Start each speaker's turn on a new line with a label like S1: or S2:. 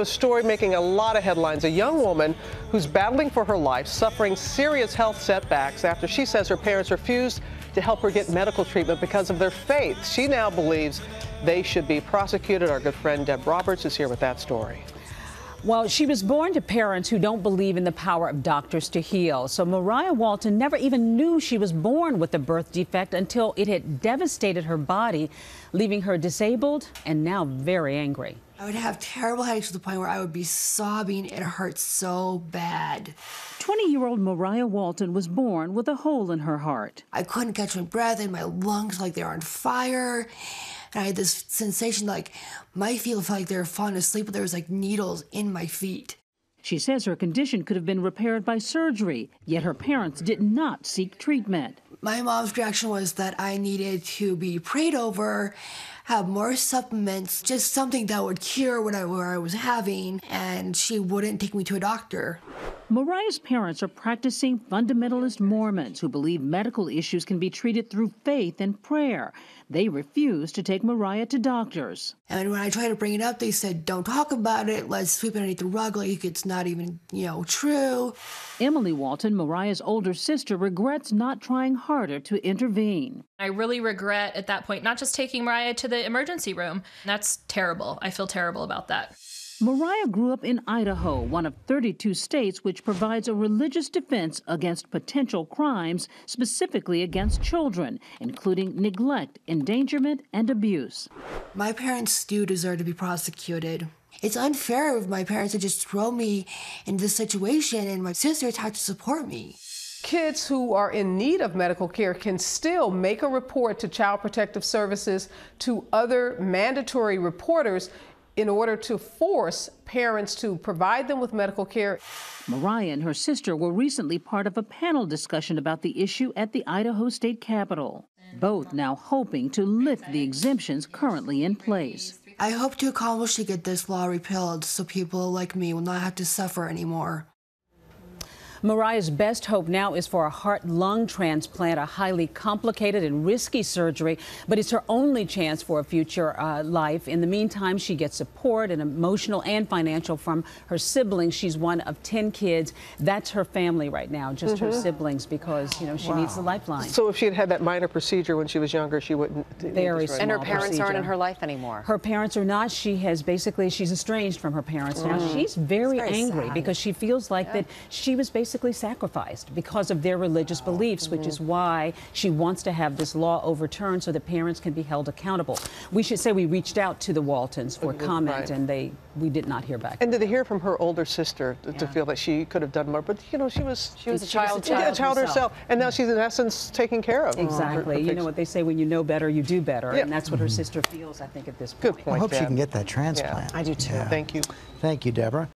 S1: A story making a lot of headlines. A young woman who's battling for her life, suffering serious health setbacks after she says her parents refused to help her get medical treatment because of their faith. She now believes they should be prosecuted. Our good friend Deb Roberts is here with that story.
S2: Well, she was born to parents who don't believe in the power of doctors to heal. So Mariah Walton never even knew she was born with a birth defect until it had devastated her body, leaving her disabled and now very angry.
S3: I would have terrible headaches to the point where I would be sobbing. It hurt so bad.
S2: 20-year-old Mariah Walton was born with a hole in her heart.
S3: I couldn't catch my breath and my lungs like they were on fire. And I had this sensation like my feet felt like they were falling asleep, but there was like needles in my feet.
S2: She says her condition could have been repaired by surgery, yet her parents did not seek treatment.
S3: My mom's reaction was that I needed to be prayed over, have more supplements, just something that would cure whatever I was having, and she wouldn't take me to a doctor.
S2: Mariah's parents are practicing fundamentalist Mormons who believe medical issues can be treated through faith and prayer. They refuse to take Mariah to doctors.
S3: And when I tried to bring it up, they said, don't talk about it, let's sweep it underneath the rug like it's not even, true.
S2: Emily Walton, Mariah's older sister, regrets not trying harder to intervene.
S4: I really regret at that point not just taking Mariah to the emergency room. That's terrible. I feel terrible about that.
S2: Mariah grew up in Idaho, one of 32 states which provides a religious defense against potential crimes, specifically against children, including neglect, endangerment, and abuse.
S3: My parents do deserve to be prosecuted. It's unfair of my parents to just throw me in this situation and my sisters have to support me.
S1: Kids who are in need of medical care can still make a report to Child Protective Services, to other mandatory reporters, in order to force parents to provide them with medical care.
S2: Mariah and her sister were recently part of a panel discussion about the issue at the Idaho State Capitol, both now hoping to lift the exemptions currently in place.
S3: I hope to accomplish to get this law repealed so people like me will not have to suffer anymore.
S2: Mariah's best hope now is for a heart-lung transplant, a highly complicated and risky surgery, but it's her only chance for a future life. In the meantime, she gets support and emotional and financial from her siblings. She's one of 10 kids. That's her family right now, just her siblings, because, she needs the lifeline.
S1: So if she had had that minor procedure when she was younger, she wouldn't.
S2: Very small.
S5: And her parents
S2: procedure.
S5: aren't in her life anymore.
S2: Her parents are not. She's estranged from her parents now. She's very angry
S5: sad.
S2: because she feels like that she was basically sacrificed because of their religious beliefs, which is why she wants to have this law overturned so that parents can be held accountable. We should say we reached out to the Waltons for comment, and we did not hear back.
S1: And did they hear from her older sister to feel that she could have done more? But she was
S5: a child
S1: herself, and now she's in essence taken care of.
S2: Exactly. You know what they say: when you know better, you do better, and that's what her sister feels, I think, at this point.
S1: Good point.
S6: I hope she can get that transplant.
S5: I do too.
S1: Thank you.
S6: Thank you, Deborah.